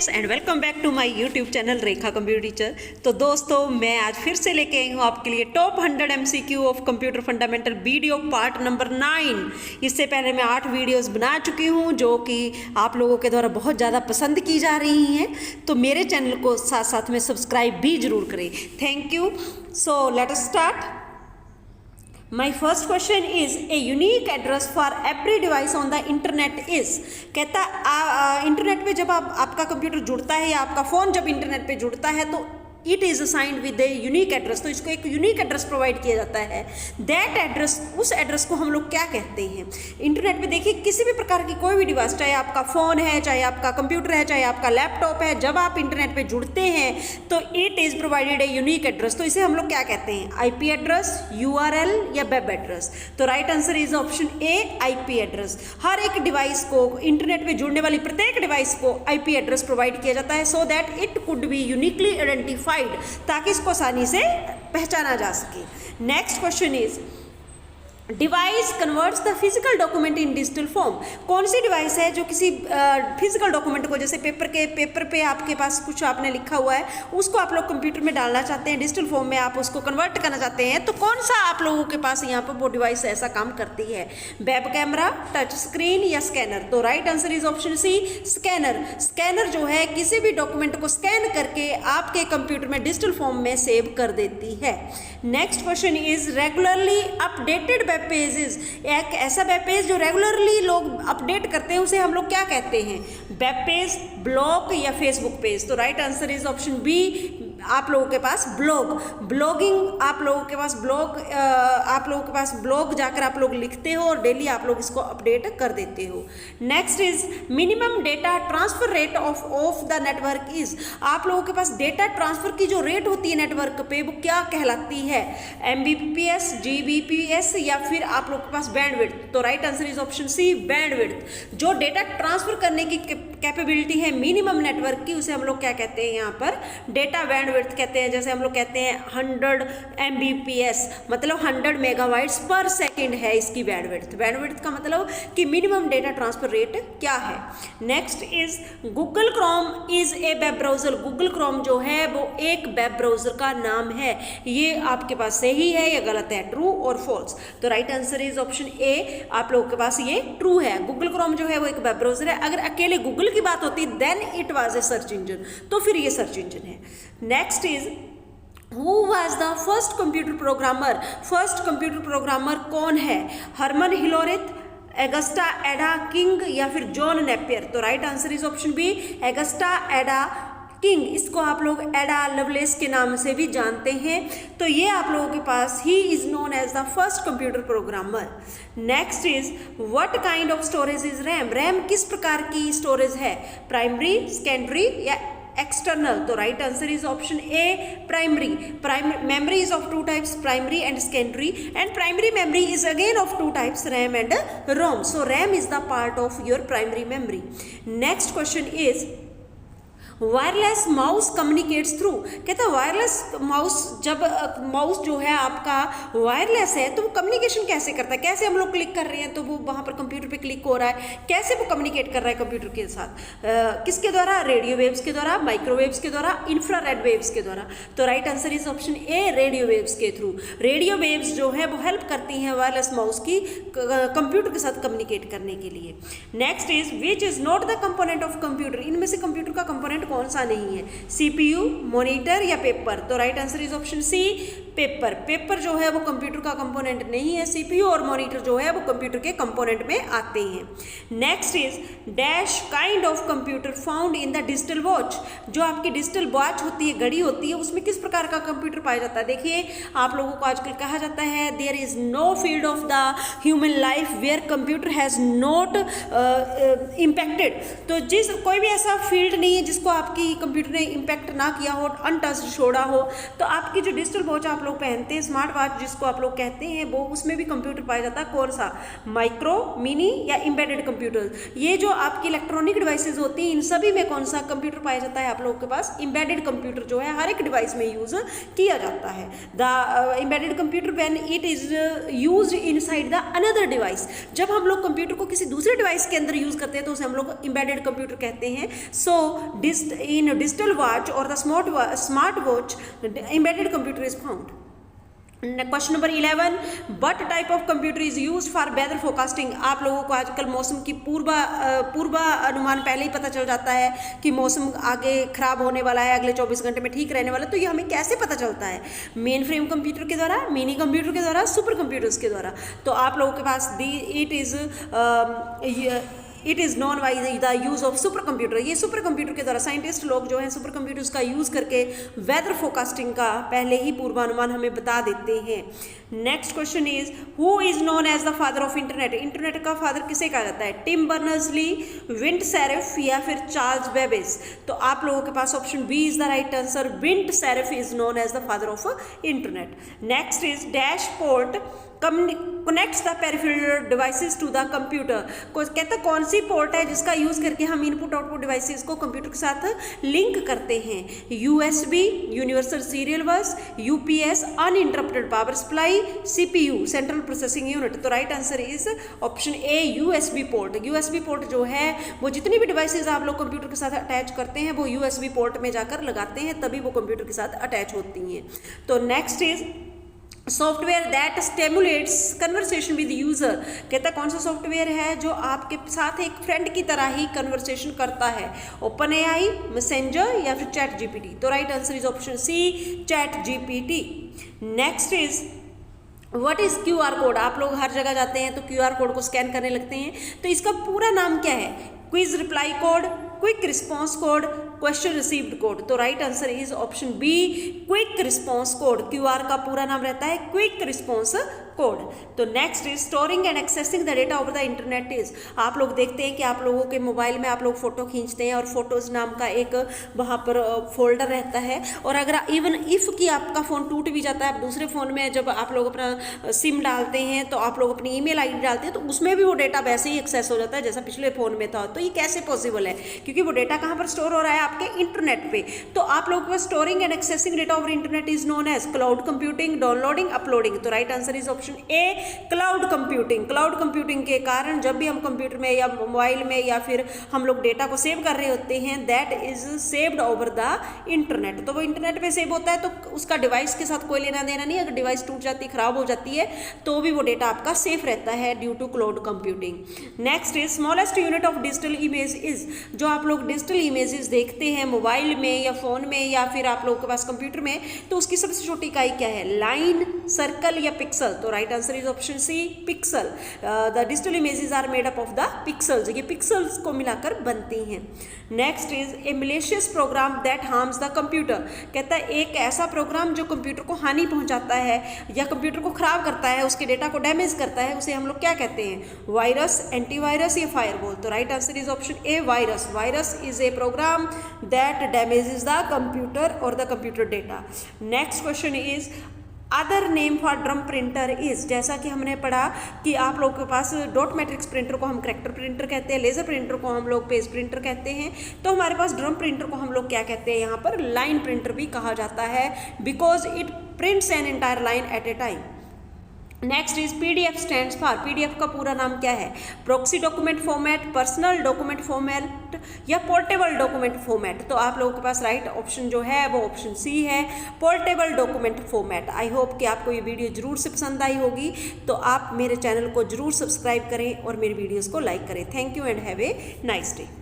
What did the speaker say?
Friends and welcome back to my YouTube channel Rekha computer teacher. तो दोस्तों मैं आज फिर से लेके आई हूँ आपके लिए top 100 MCQ of computer fundamental video part number 9। इससे पहले मैं 8 वीडियोस बना चुकी हूँ जो कि आप लोगों के द्वारा बहुत ज़्यादा पसंद की जा रही हैं। तो मेरे चैनल को साथ साथ में सब्सक्राइब भी ज़रूर करें। Thank you. So let us start. My first question is a unique address for every device on the internet is। कहता इंटरनेट पे जब आपका कंप्यूटर जुड़ता है या आपका फ़ोन जब इंटरनेट पे जुड़ता है तो it is assigned with A unique address. तो इसको एक यूनिक एड्रेस प्रोवाइड किया जाता है। दैट एड्रेस, उस एड्रेस को हम लोग क्या कहते हैं? इंटरनेट पे देखिए किसी भी प्रकार की कोई भी डिवाइस, चाहे आपका फ़ोन है, चाहे आपका कंप्यूटर है, चाहे आपका लैपटॉप है, जब आप इंटरनेट पे जुड़ते हैं तो it is provided a unique address. तो इसे हम लोग क्या कहते हैं? आईपी एड्रेस, यूआरएल या वेब एड्रेस। तो right answer is option A, IP address. हर एक डिवाइस को, इंटरनेट पे जुड़ने वाली प्रत्येक डिवाइस को आईपी एड्रेस प्रोवाइड किया जाता है so that it could be uniquely identified, ताकि इसको आसानी से पहचाना जा सके। Next question is device converts the physical document in digital form. कौन सी डिवाइस है जो किसी फिजिकल डॉक्यूमेंट को, जैसे पेपर पे आपके पास कुछ आपने लिखा हुआ है, उसको आप लोग कंप्यूटर में डालना चाहते हैं, डिजिटल फॉर्म में आप उसको कन्वर्ट करना चाहते हैं, तो कौन सा आप लोगों के पास यहाँ पर वो डिवाइस ऐसा काम करती है? वेब कैमरा, टच स्क्रीन या स्कैनर? तो right answer is option C, scanner. Scanner जो है किसी भी डॉक्यूमेंट को स्कैन करके आपके कंप्यूटर में डिजिटल फॉर्म में सेव कर देती है। Next question is regularly updated web pages. एक ऐसा वेब पेज जो रेगुलरली लोग अपडेट करते हैं उसे हम लोग क्या कहते हैं? वेब पेज, ब्लॉग या फेसबुक पेज? तो right answer is option B, आप लोगों के पास ब्लॉग। ब्लॉगिंग, आप लोगों के पास ब्लॉग जाकर आप लोग लिखते हो और डेली आप लोग इसको अपडेट कर देते हो। Next is minimum data transfer rate of the network is. आप लोगों के पास डेटा ट्रांसफर की जो रेट होती है नेटवर्क पे वो क्या कहलाती है? एमबीपीएस, जीबीपीएस या फिर आप लोग के पास बैंडविड्थ? तो right answer is option C, bandwidth. जो डेटा ट्रांसफर करने की कैपेबिलिटी है मिनिमम नेटवर्क की, उसे हम लोग क्या कहते हैं? यहाँ पर डेटा बैंडविड्थ कहते हैं। जैसे हम लोग कहते हैं 100 एमबीपीएस, मतलब 100 मेगाबाइट्स पर सेकेंड है इसकी बैंडविड्थ। बैंडविड्थ का मतलब कि मिनिमम डेटा ट्रांसफर रेट क्या है। Next is Google Chrome is a web browser. Google Chrome जो है वो एक वेब ब्राउजर का नाम है। ये आपके पास सही है या गलत है, ट्रू और फॉल्स? तो राइट आंसर इज ऑप्शन ए, आप लोगों के पास ये ट्रू है। गूगल क्रोम जो है वो एक वेब ब्राउजर है। अगर अकेले गूगल की बात होती then it was a search engine, तो फिर ये सर्च इंजन है। Next is Who was the first computer programmer? First computer programmer कौन है? Herman Hollerith, Augusta Ada King या फिर जॉन नेपियर? तो right answer is option B, Augusta Ada King. इसको आप लोग एडा लवलेस के नाम से भी जानते हैं। तो ये आप लोगों के पास ही is known as the first computer programmer. Next is what kind of storage is RAM? RAM किस प्रकार की स्टोरेज है? प्राइमरी, सेकेंडरी या एक्सटर्नल? तो right answer is option A, primary. Memory is of 2 types, primary and secondary, and primary memory is again of 2 types, RAM and ROM. So RAM is the part of your primary memory. Next question is wireless mouse communicates through. कहता है wireless mouse, जब mouse जो है आपका wireless है तो वो communication कैसे करता है? कैसे हम लोग क्लिक कर रहे हैं तो वो वहाँ पर कंप्यूटर पे क्लिक हो रहा है, कैसे वो कम्युनिकेट कर रहा है कंप्यूटर के साथ? किसके द्वारा? रेडियो वेव्स के द्वारा, माइक्रोवेव्स के द्वारा, इंफ्रारेड वेव्स के द्वारा? तो right answer is option A, radio waves के थ्रू। रेडियो वेव्स जो है वो हेल्प करती हैं वायरलेस माउस की कंप्यूटर के साथ कम्युनिकेट करने के लिए। Next is which is not the component of computer. इनमें से कंप्यूटर का कंपोनेंट कौन सा नहीं है? सीपीयू, मॉनिटर या पेपर? तो right answer is option C, paper. Paper जो है वो कंप्यूटर का कंपोनेंट नहीं है। सीपीयू और मॉनिटर जो है वो कंप्यूटर के कंपोनेंट में आते हैं। Next is dash kind of computer found in the digital watch. जो आपकी डिजिटल वॉच होती है, घड़ी होती है, उसमें किस प्रकार का कंप्यूटर पाया जाता है? देखिए आप लोगों को आजकल कहा जाता है there is no field of the human life where computer has not impacted. तो कोई भी ऐसा फील्ड नहीं है जिसको आपकी कंप्यूटर ने इम्पैक्ट ना किया हो, अनटच्ड छोड़ा हो। तो आपकी जो डिजिटल वॉच आप लोग पहनते हैं, स्मार्ट वॉच जिसको आप लोग कहते हैं, वो उसमें भी कंप्यूटर पाया जाता है। कौन सा? माइक्रो, मिनी या एम्बेडेड कंप्यूटर? ये जो आपकी इलेक्ट्रॉनिक डिवाइसेज होती हैं इन सभी में कौन सा कंप्यूटर पाया जाता है आप लोगों के पास? एम्बेडेड कंप्यूटर जो है हर एक डिवाइस में यूज किया जाता है। The embedded computer when it is used inside the another device. जब हम लोग कंप्यूटर को किसी दूसरे डिवाइस के अंदर यूज करते हैं तो उसे हम लोग एम्बेडेड कंप्यूटर कहते हैं। सो इन डिजिटल वॉच और the smart watch embedded computer is found. Question number 11, what type of computer is use for weather forecasting. आप लोगों को आजकल मौसम की पूर्वानुमान पहले ही पता चल जाता है कि मौसम आगे खराब होने वाला है, अगले 24 घंटे में ठीक रहने वाला है। तो ये हमें कैसे पता चलता है? मेन फ्रेम कंप्यूटर के द्वारा, मिनी कंप्यूटर के द्वारा, सुपर कंप्यूटर्स के द्वारा। तो आप लोगों के पास it is known by the use of super computer. ये सुपर कंप्यूटर के द्वारा साइंटिस्ट लोग जो हैं सुपर कंप्यूटर्स का यूज़ करके वेदर फोरकास्टिंग का पहले ही पूर्वानुमान हमें बता देते हैं। Next question is, who is known as the father of internet. Internet का फादर किसे कहा जाता है? टिम बर्नर्स-ली, विंट सेरेफ या फिर चार्ल्स बेबेज। तो आप लोगों के पास option B is the right answer. Vint Cerf is known as the father of internet. Next is, dash port connects the peripheral devices to the computer. कहता है कौन सी पोर्ट है जिसका यूज करके हम इनपुट आउटपुट डिवाइसेस को computer के साथ लिंक करते हैं? USB universal serial bus, UPS uninterrupted power supply, CPU central processing unit. तो right answer is option A USB port. USB port जो है वो जितनी भी डिवाइसेस आप लोग कंप्यूटर के साथ अटैच करते हैं वो यूएसबी पोर्ट में जाकर लगाते हैं, तभी वो कंप्यूटर के साथ अटैच होती हैं। तो next is software that stimulates conversation with user. कहता है कौन सा सॉफ्टवेयर है जो आपके साथ एक फ्रेंड की तरह ही कन्वर्सेशन करता है? ओपन एआई, मैसेंजर या फिर चैट जीपीटी। तो right answer is option C, chat GPT. Next is, what is QR code. आप लोग हर जगह जाते हैं तो QR कोड को स्कैन करने लगते हैं, तो इसका पूरा नाम क्या है? Quiz reply code, quick response code, question received code. तो right answer is option B, quick response code. QR का पूरा नाम रहता है क्विक रिस्पॉन्स कोड। तो next is, storing and accessing the data over the internet is. आप लोग देखते हैं कि आप लोगों के मोबाइल में आप लोग फोटो खींचते हैं और फोटोज नाम का एक वहाँ पर फोल्डर रहता है, और अगर इवन इफ कि आपका फ़ोन टूट भी जाता है, आप दूसरे फ़ोन में जब आप लोग अपना सिम डालते हैं तो आप लोग अपनी ईमेल आईडी डालते हैं तो उसमें भी वो डेटा वैसे ही एक्सेस हो जाता है जैसा पिछले फ़ोन में था। तो ये कैसे पॉसिबल है? क्योंकि वो डेटा कहाँ पर स्टोर हो रहा है? आपके इंटरनेट पे। तो आप लोगों के पास storing and accessing data over internet is known as cloud computing, downloading, uploading. तो right answer is option A, cloud computing. Cloud computing के कारण जब भी हम कंप्यूटर में या मोबाइल में या फिर हम लोग डेटा को सेव कर रहे होते हैं, that is saved over the internet. तो वो इंटरनेट पे सेव होता है तो उसका डिवाइस के साथ कोई लेना देना नहीं। अगर डिवाइस टूट जाती, खराब हो जाती है तो भी वो डेटा आपका सेफ रहता है due to cloud computing. Next is, smallest unit of digital image is. जो आप लोग डिजिटल इमेजेस देखते हैं मोबाइल में या फोन में या फिर आप लोगों के पास कंप्यूटर में, तो उसकी सबसे छोटी इकाई क्या है? लाइन, सर्कल या पिक्सल। तो right answer is option C, pixel. The digital images are made up of the pixels. ये पिक्सल्स को मिलाकर बनती हैं। Next is, a malicious program that harms the computer. कहता है एक ऐसा प्रोग्राम जो कंप्यूटर को हानि पहुंचाता है या कंप्यूटर को खराब करता है, उसके डेटा को डैमेज करता है, उसे हम लोग क्या कहते हैं? वायरस, एंटीवायरस या फायरवॉल। तो right answer is option A, virus. Virus is a program that damages the computer और the computer data. Next question is, other name for drum printer is. जैसा कि हमने पढ़ा कि आप लोगों के पास डॉट मैट्रिक्स प्रिंटर को हम करैक्टर प्रिंटर कहते हैं, लेजर प्रिंटर को हम लोग पेज प्रिंटर कहते हैं, तो हमारे पास ड्रम प्रिंटर को हम लोग क्या कहते हैं? यहाँ पर लाइन प्रिंटर भी कहा जाता है, because it prints an entire line at A time. Next is, PDF stands for. PDF का पूरा नाम क्या है? Proxy document format, personal document format या पोर्टेबल डॉक्यूमेंट फॉर्मेट। तो आप लोगों के पास राइट ऑप्शन जो है वो ऑप्शन सी है, portable document format. I hope कि आपको ये वीडियो जरूर से पसंद आई होगी, तो आप मेरे चैनल को जरूर सब्सक्राइब करें और मेरी वीडियोज़ को लाइक करें। Thank you and have a nice day.